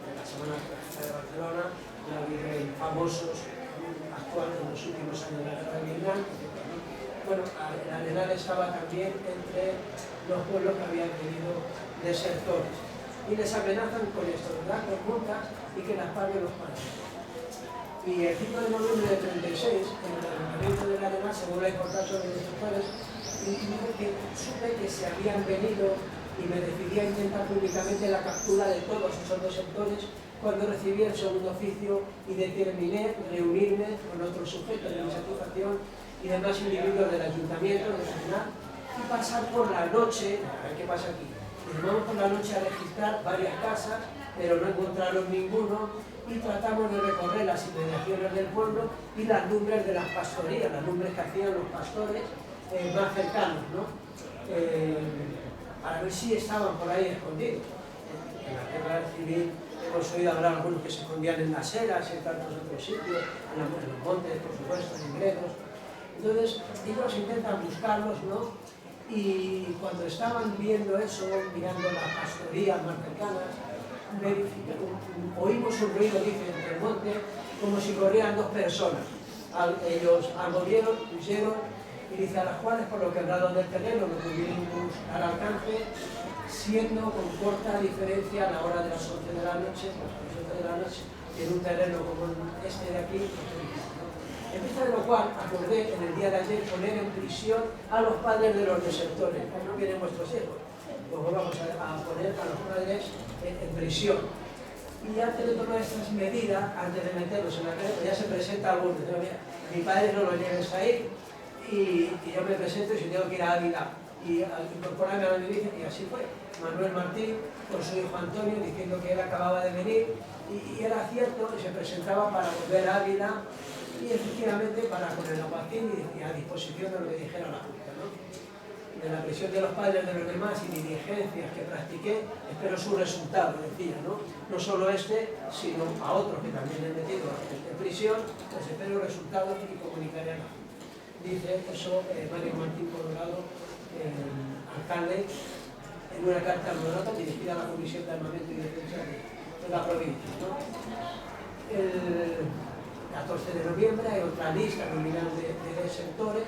En la Semana de Barcelona ha habido famosos actuales en los últimos años de la guerra de Vietnam. Bueno, el Arenal estaba también entre los pueblos que habían tenido desertores. Y les amenazan con esto, ¿verdad? Con multas y que las paguen los padres. Y el 5 de noviembre de 36, en el Ayuntamiento de la Arenal se vuelve a encontrar sobre los desertores y supe que se habían venido y me decidí a intentar públicamente la captura de todos esos desertores cuando recibí el segundo oficio y determiné reunirme con otros sujetos de mi satisfacción y demás individuos del Ayuntamiento de la Arenal y pasar por la noche, a ver qué pasa aquí. Nos vamos por la noche a registrar varias casas, pero no encontraron ninguno y tratamos de recorrer las inmediaciones del pueblo y las lumbres de las pastorías, las lumbres que hacían los pastores más cercanos, ¿no? Para ver si estaban por ahí escondidos. En la guerra civil hemos oído hablar algunos que se escondían en las eras y en tantos otros sitios, en los montes, por supuesto, en ingresos. Entonces, ellos intentan buscarlos, ¿no? Y cuando estaban viendo eso, mirando las pastorías más cercanas, oímos un ruido, dice, entre el monte, como si corrieran dos personas. Ellos algo vieron, huyeron, y dice, a las cuales por lo quebrado del terreno no pudimos al alcance, siendo con corta diferencia a la hora de las 11 de la noche, en un terreno como este de aquí, en vista de lo cual acordé en el día de ayer poner en prisión a los padres de los desertores. No vienen vuestros hijos, pues vamos a poner a los padres en prisión. Y antes de tomar estas medidas, antes de meterlos en la cárcel, ya se presenta alguno. Mi padre no lo lleves ahí y yo me presento y si tengo que ir a Ávila y incorporarme a la milicia, y así fue. Manuel Martín con su hijo Antonio diciendo que él acababa de venir y era cierto que se presentaba para volver a Ávila y efectivamente para con el alguacil y a disposición de lo que dijera la Junta, ¿no? De la prisión de los padres de los demás y diligencias que practiqué, espero su resultado, decía, ¿no? No solo este, sino a otros que también he metido en prisión, pues espero resultados y comunicaré a la Junta. Dice eso Mario Martín Colorado, alcalde, en una carta nota dirigida a la Comisión de Armamento y Defensa de la provincia, ¿no? El 14 de noviembre hay otra lista nominal de sectores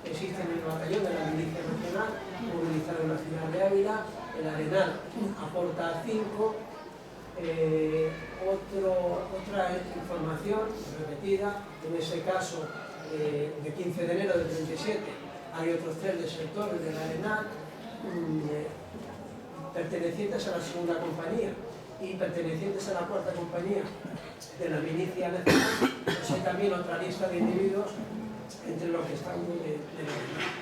que existen en el batallón de la Milicia Nacional, movilizado en la ciudad de Ávila. El Arenal aporta 5. Otra información repetida, en ese caso de 15 de enero del 37, hay otros 3 desertores del Arenal, pertenecientes a la segunda compañía y pertenecientes a la cuarta compañía de la Milicia Nacional. Pues hay también otra lista de individuos entre los que están de la Arenal.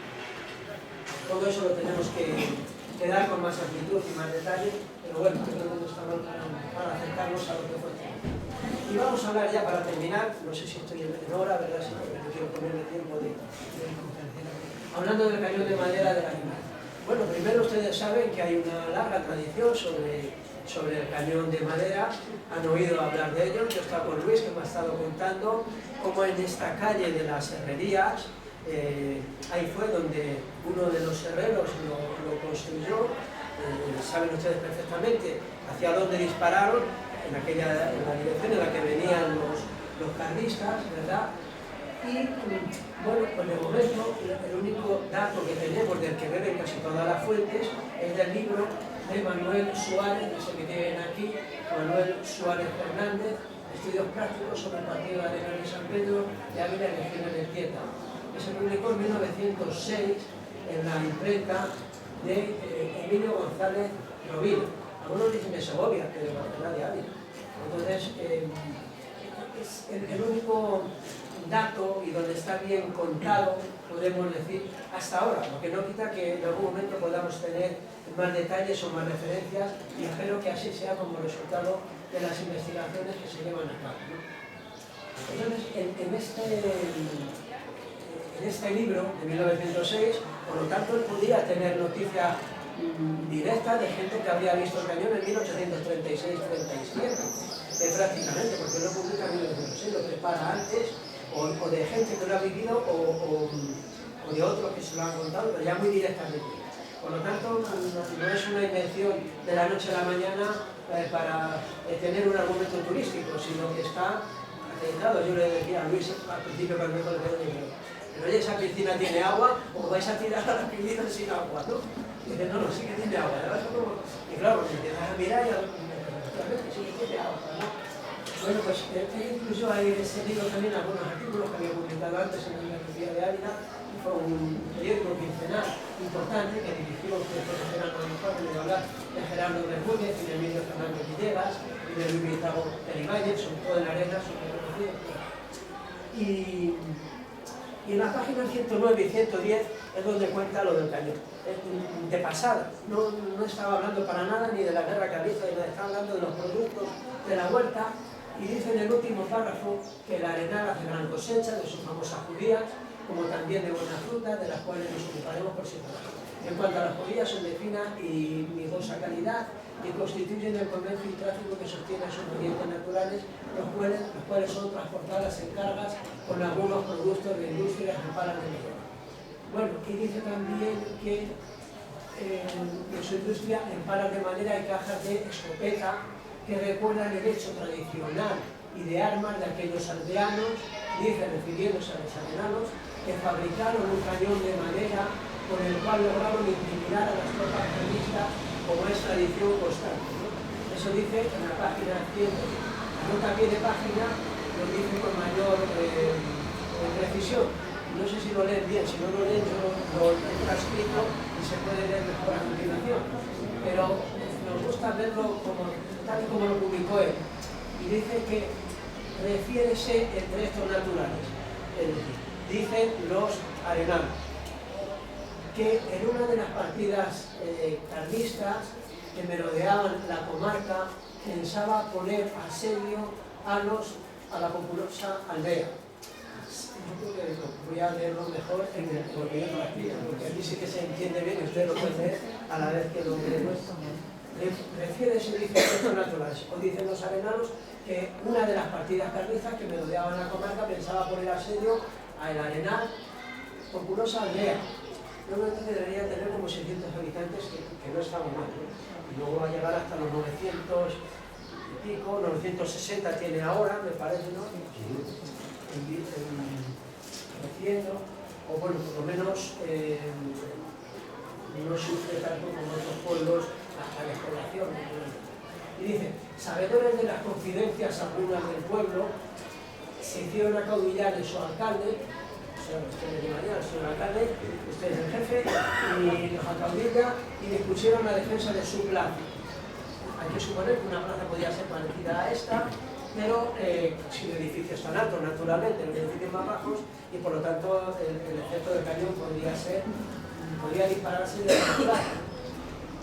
Todo eso lo tenemos que dar con más amplitud y más detalle, pero bueno, creo que estamos para acercarnos a lo que fue. Y vamos a hablar ya para terminar, no sé si estoy en hora, ¿verdad? Sí, porque no quiero ponerle tiempo de conferencia. Hablando del cañón de madera del Arenal. Bueno, primero ustedes saben que hay una larga tradición sobre el cañón de madera, han oído hablar de ello. Yo he estado con Luis, que me ha estado contando cómo en esta calle de las herrerías, ahí fue donde uno de los herreros lo construyó. Saben ustedes perfectamente hacia dónde dispararon, en la dirección en la que venían los carlistas, ¿verdad? Y bueno, pues de momento el único dato que tenemos del que beben casi todas las fuentes es del libro de Manuel Suárez, que es el que tienen aquí, Manuel Suárez Fernández, Estudios prácticos sobre el partido de Arenal de San Pedro de Ávila y regiones de Tieta, que se publicó en 1906 en la imprenta de Emilio González Rovira. Algunos dicen de Segovia, pero de Ávila. Entonces, es el único dato y donde está bien contado, podemos decir, hasta ahora, lo que no quita que en algún momento podamos tener más detalles o más referencias, y espero que así sea como resultado de las investigaciones que se llevan a cabo, ¿no? Entonces, en en este libro de 1906, por lo tanto él podía tener noticia directa de gente que había visto el cañón en 1836-37, prácticamente, porque lo publica en 1906, lo prepara antes, o de gente que lo ha vivido, o de otros que se lo han contado, pero ya muy directamente. Por lo tanto, no es una invención de la noche a la mañana para tener un argumento turístico, sino que está acreditado. Yo le decía a Luis al principio cuando me dijo el video, pero oye, esa piscina tiene agua, o vais a tirar a la piscina sin agua, ¿no? Y dice, no, sí que tiene agua. Y claro, me empiezas a mirar y sí que tiene agua, ¿no? Bueno, pues incluso hay en ese libro también algunos artículos que había publicado antes en la Universidad de Ávila. Fue un periódico quincenal importante que dirigió ustedes conocerán a lo mejor en el hablar de Gerardo Bermúdez y de Emilio Fernández Villegas y de Luis Gustavo Peribáñez, sobre todo en la arena, súper conocido. Y en las páginas 109 y 110 es donde cuenta lo del cañón. De pasada, no estaba hablando para nada ni de la guerra carlista, estaba hablando de los productos de la huerta, y dice en el último párrafo que el Arenal hace gran cosecha de sus famosas judías, como también de buenas frutas, de las cuales nos ocuparemos por separado. En cuanto a las judías, son de fina y mimosa calidad y constituyen el comercio y tráfico que sostiene sus corrientes naturales, los cuales son transportadas en cargas con algunos productos de industrias que paran de mejor. Bueno, y dice también que en su industria emparan de manera y cajas de escopeta que recuerdan el hecho tradicional y de armas de aquellos aldeanos, dice refiriéndose a los arenanos, que fabricaron un cañón de madera con el cual lograron intimidar a las tropas carlistas como es tradición constante, ¿no? Eso dice en la página 100. La nota a pie de página lo dice con mayor precisión. No sé si lo leen bien, si no lo leen yo lo he transcrito y se puede leer mejor a continuación. Pero nos gusta verlo tal y como lo publicó él. Y dice que refiérese entre estos naturales. Dicen los arenanos que en una de las partidas carlistas que merodeaban la comarca pensaba poner asedio a la populosa aldea. Yo creo que voy a leerlo mejor en el gobierno de Castilla, porque aquí sí que se entiende bien y usted lo puede leer a la vez que lo lee. Refiérese, dice, a estos naturales, o dicen los arenanos, que una de las partidas carlistas que merodeaban la comarca pensaba poner asedio al Arenal, populosa aldea. Yo creo que debería tener como 600 habitantes, que no está muy mal, ¿no? Y luego va a llegar hasta los 900 y pico, 960 tiene ahora, me parece, ¿no? Creciendo, o bueno, por lo menos no sufre tanto como otros pueblos hasta la exploración. Y dice, sabedores de las confidencias algunas del pueblo, se hicieron acaudillar en su alcalde, o sea, usted le llamaría al señor alcalde, usted es el jefe, y los acaudilla y dispusieron la defensa de su plaza. Hay que suponer que una plaza podía ser parecida a esta, pero sin edificios tan altos, naturalmente, los edificios más bajos, y por lo tanto el efecto del cañón podría dispararse de la plaza.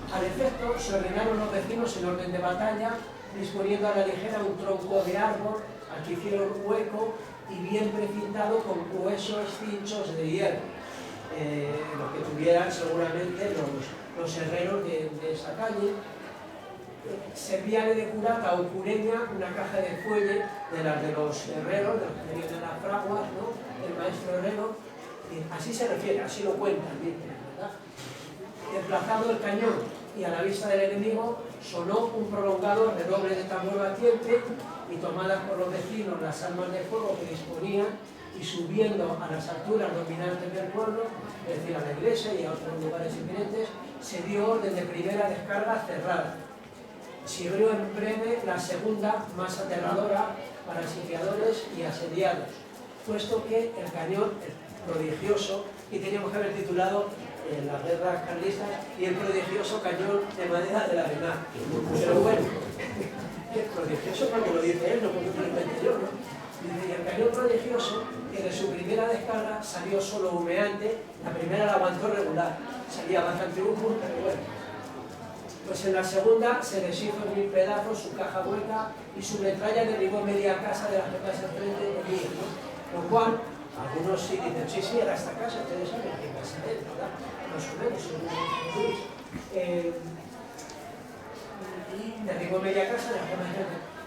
Al efecto, se ordenaron los vecinos en orden de batalla, disponiendo a la ligera un tronco de árbol, al que hicieron hueco y bien precintado con gruesos cinchos de hierro, los que tuvieran seguramente los herreros de esa calle. Servíale de curata o cureña una caja de fuelle de las de los herreros, de los que tenían en las fraguas, ¿no? El maestro herrero, así se refiere, así lo cuentan, ¿verdad? Desplazado el cañón y a la vista del enemigo, sonó un prolongado redoble de tambor batiente y tomadas por los vecinos las armas de fuego que disponían y subiendo a las alturas dominantes del pueblo, es decir, a la iglesia y a otros lugares inminentes, se dio orden de primera descarga cerrada. Siguió en breve la segunda, más aterradora para sitiadores y asediados, puesto que el cañón prodigioso, y teníamos que haber titulado en las guerras carlistas, y el prodigioso cañón de madera del Arenal. Pero bueno, es prodigioso porque lo dice él, no porque lo inventé yo, ¿no? Dice, el cañón prodigioso, que de su primera descarga salió solo humeante, la primera la aguantó regular, salía bastante humo, pero bueno. Pues en la segunda se deshizo en 1000 pedazos su caja hueca y su metralla derribó media casa de las que pasa al frente de mí, ¿no? Lo cual, Algunos sí dicen, sí, era esta casa, ustedes saben qué casa es, ¿verdad? Más o menos, y derribó media casa,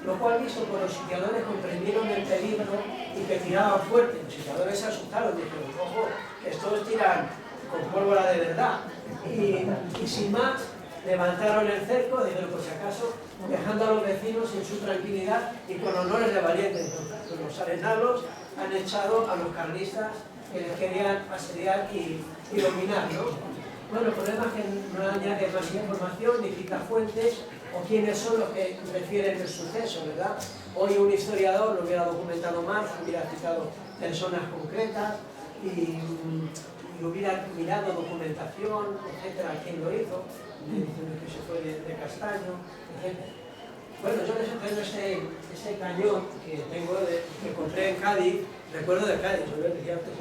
lo cual, visto por los sitiadores, comprendieron el peligro y que tiraban fuerte. Los sitiadores se asustaron, dijeron, ojo, estos tiran con pólvora de verdad. Y sin más, levantaron el cerco, dijeron, por si acaso, dejando a los vecinos en su tranquilidad y con honores de valientes. Los arenalos han echado a los carlistas que les querían asediar y dominar, ¿no? Bueno, el problema es que no añade más información, ni cita fuentes, o quiénes son los que refieren el suceso, ¿verdad? Hoy un historiador lo hubiera documentado más, hubiera citado personas concretas y hubiera mirado documentación, etcétera, quién lo hizo, diciendo que se fue de Castaño, etcétera. Bueno, yo les enseño este cañón que tengo, que compré en Cádiz, recuerdo de Cádiz, yo les decía antes,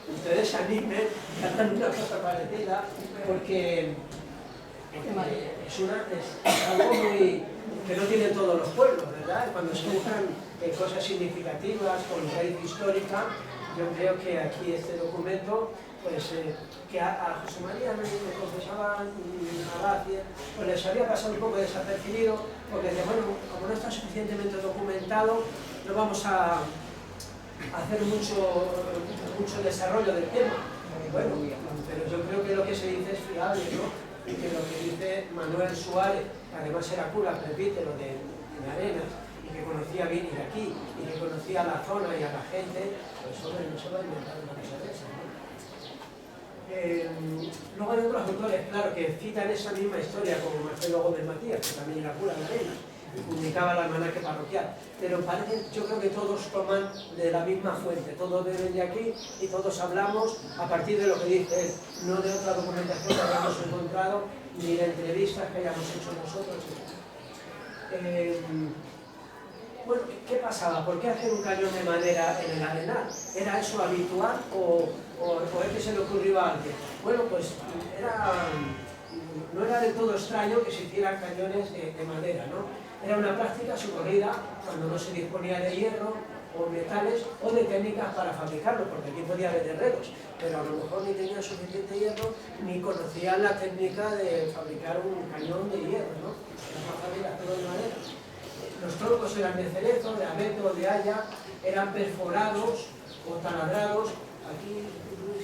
ustedes se animen y hagan una cosa parecida, porque es algo que no tienen todos los pueblos, ¿verdad? Cuando se buscan cosas significativas con raíz histórica, yo creo que aquí este documento, pues que a José María me confesaba Galacia, pues les había pasado un poco desapercibido, porque decía, bueno, como no está suficientemente documentado, no vamos a hacer mucho desarrollo del tema. Bueno, pero yo creo que lo que se dice es fiable, ¿no? Y que lo que dice Manuel Suárez, que además era cura, presbítero de Arenas, y que conocía bien ir aquí, y que conocía la zona y a la gente, pues hombre, no se va a inventar una cosa de esa, ¿no? Luego hay otros autores, claro, que citan esa misma historia, como Marcelo Gómez Matías, que también era cura de Arenas, y publicaba el almanaque parroquial, pero parece, yo creo que todos toman de la misma fuente, todos beben de aquí y todos hablamos a partir de lo que dice él, no de otra documentación que hayamos encontrado, ni de entrevistas que hayamos hecho nosotros. Bueno, ¿qué pasaba? ¿Por qué hacer un cañón de madera en el Arenal? ¿Era eso habitual o es que se le ocurrió a alguien? Bueno, pues no era del todo extraño que se hicieran cañones de madera, ¿no? Era una práctica socorrida cuando no se disponía de hierro o metales o de técnicas para fabricarlo, porque aquí podía haber herreros, pero a lo mejor ni tenían suficiente hierro ni conocían la técnica de fabricar un cañón de hierro, ¿no? Era más fácil hacerlo de madera. Los troncos eran de cerezo, de abeto, de haya, eran perforados o taladrados. Aquí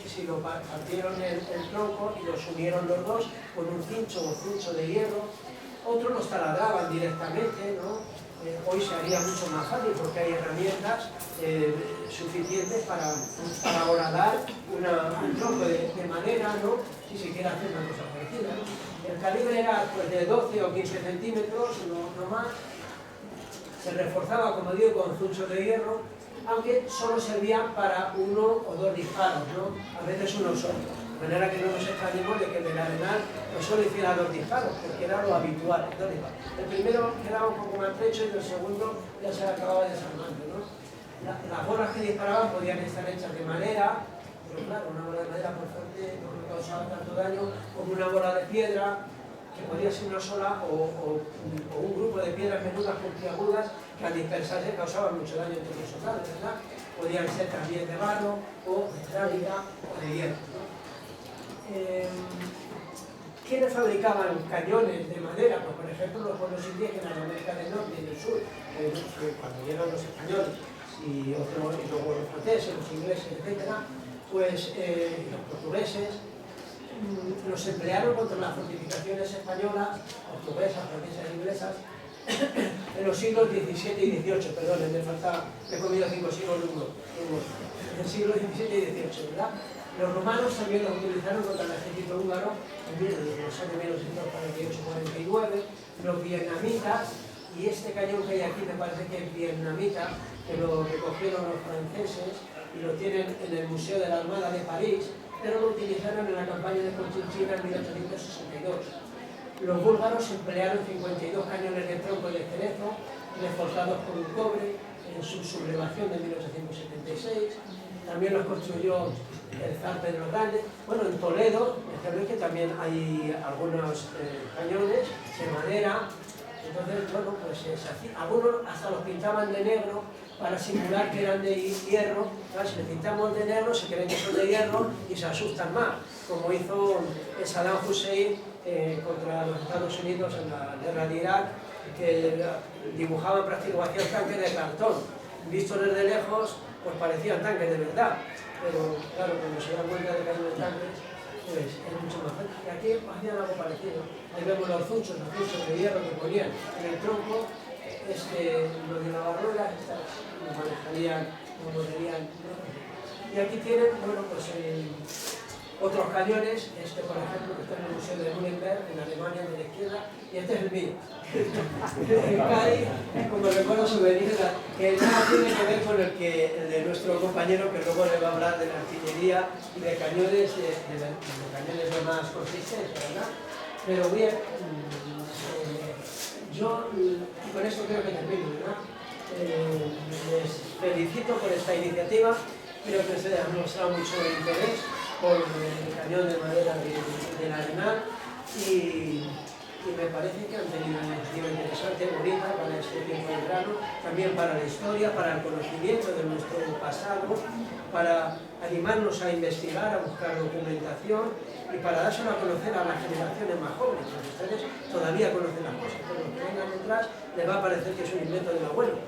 si lo partieron el tronco y los unieron los dos con un cincho o cincho de hierro. Otros los taladraban directamente, ¿no? Hoy se haría mucho más fácil porque hay herramientas suficientes para horadar un tronco de madera, ¿no? Si se quiere hacer una cosa parecida, ¿no? El calibre era pues, de 12 o 15 centímetros, no más. Se reforzaba, como digo, con cinchos de hierro, aunque solo servían para uno o dos disparos, ¿no? A veces uno solo. De manera que no nos extrañemos de que el del Arenal no solo hiciera dos disparos, porque era lo habitual, dos disparos. El primero quedaba un poco más trecho y el segundo ya se acababa desarmando, ¿no? Las bolas que disparaban podían estar hechas de madera, pero claro, una bola de madera por fuerte no causaba tanto daño como una bola de piedra, que podía ser una sola o un grupo de piedras menudas puntiagudas que al dispersarse causaban mucho daño entre los soldados, ¿verdad? Podían ser también de barro o de cerámica o de hierro, ¿no? ¿Quiénes fabricaban cañones de madera? Pues por ejemplo los pueblos indígenas de América del Norte y del Sur, que cuando llegan los españoles y luego los franceses, los ingleses, etc., pues los portugueses, los emplearon contra las fortificaciones españolas, portuguesas, francesas e inglesas, en los siglos XVII y XVIII, perdón, he comido 5 siglos de uno, en el siglo XVII y XVIII, ¿verdad? Los romanos también los utilizaron contra el ejército húngaro en los años 1948-49, los vietnamitas, y este cañón que hay aquí me parece que es vietnamita, que lo recogieron los franceses y lo tienen en el Museo de la Armada de París, pero lo utilizaron en la campaña de Cochinchina en 1862. Los búlgaros emplearon 52 cañones de tronco de cerezo, reforzados con un cobre, en su sublevación de 1876. También los construyó el zar Pedro Grande. Bueno, en Toledo, que también hay algunos cañones de madera Entonces, bueno, pues algunos hasta los pintaban de negro para simular que eran de hierro. Claro, si le pintamos de negro se creen que son de hierro y se asustan más, como hizo Saddam Hussein contra los Estados Unidos en la guerra de Irak, que dibujaban prácticamente, hacían tanques de cartón. Vistos desde lejos, pues parecían tanques de verdad, pero claro, cuando se dan cuenta de que hay unos tanques, pues es mucho más fácil. Y aquí hacían algo parecido. Ahí vemos los zuchos de hierro que ponían en el tronco, los de la barrola, lo manejarían, lo modelarían. Y aquí tienen, bueno, pues otros cañones, por ejemplo, que está en el Museo de Nuremberg, en Alemania, de la izquierda, y este es el mío. En Cádiz, como recuerdo souvenir, que nada tiene que ver con el de nuestro compañero, que luego le va a hablar de la artillería y de cañones, de cañones de más consistencia, ¿verdad? Pero bien, yo con esto creo que termino, ¿verdad? Les felicito por esta iniciativa, creo que se ha mostrado mucho interés por el cañón de madera del Arenal y me parece que han tenido una iniciativa interesante, bonita para este tiempo de verano, también para la historia, para el conocimiento de nuestro pasado, para animarnos a investigar, a buscar documentación y para dárselo a conocer a las generaciones más jóvenes, porque ustedes todavía conocen las cosas, pero los que vengan detrás les va a parecer que es un invento del abuelo,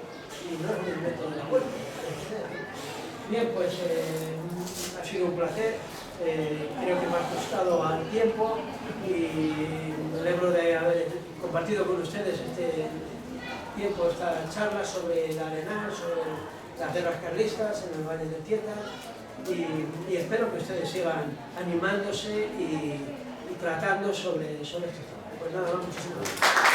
y no es un invento del abuelo. Bien, pues ha sido un placer. Creo que me ha costado al tiempo y me alegro de haber compartido con ustedes este tiempo, esta charla sobre el Arenal, sobre las guerras carlistas en el Valle del Tieta y espero que ustedes sigan animándose y tratando sobre este tema. Pues nada, muchísimas gracias.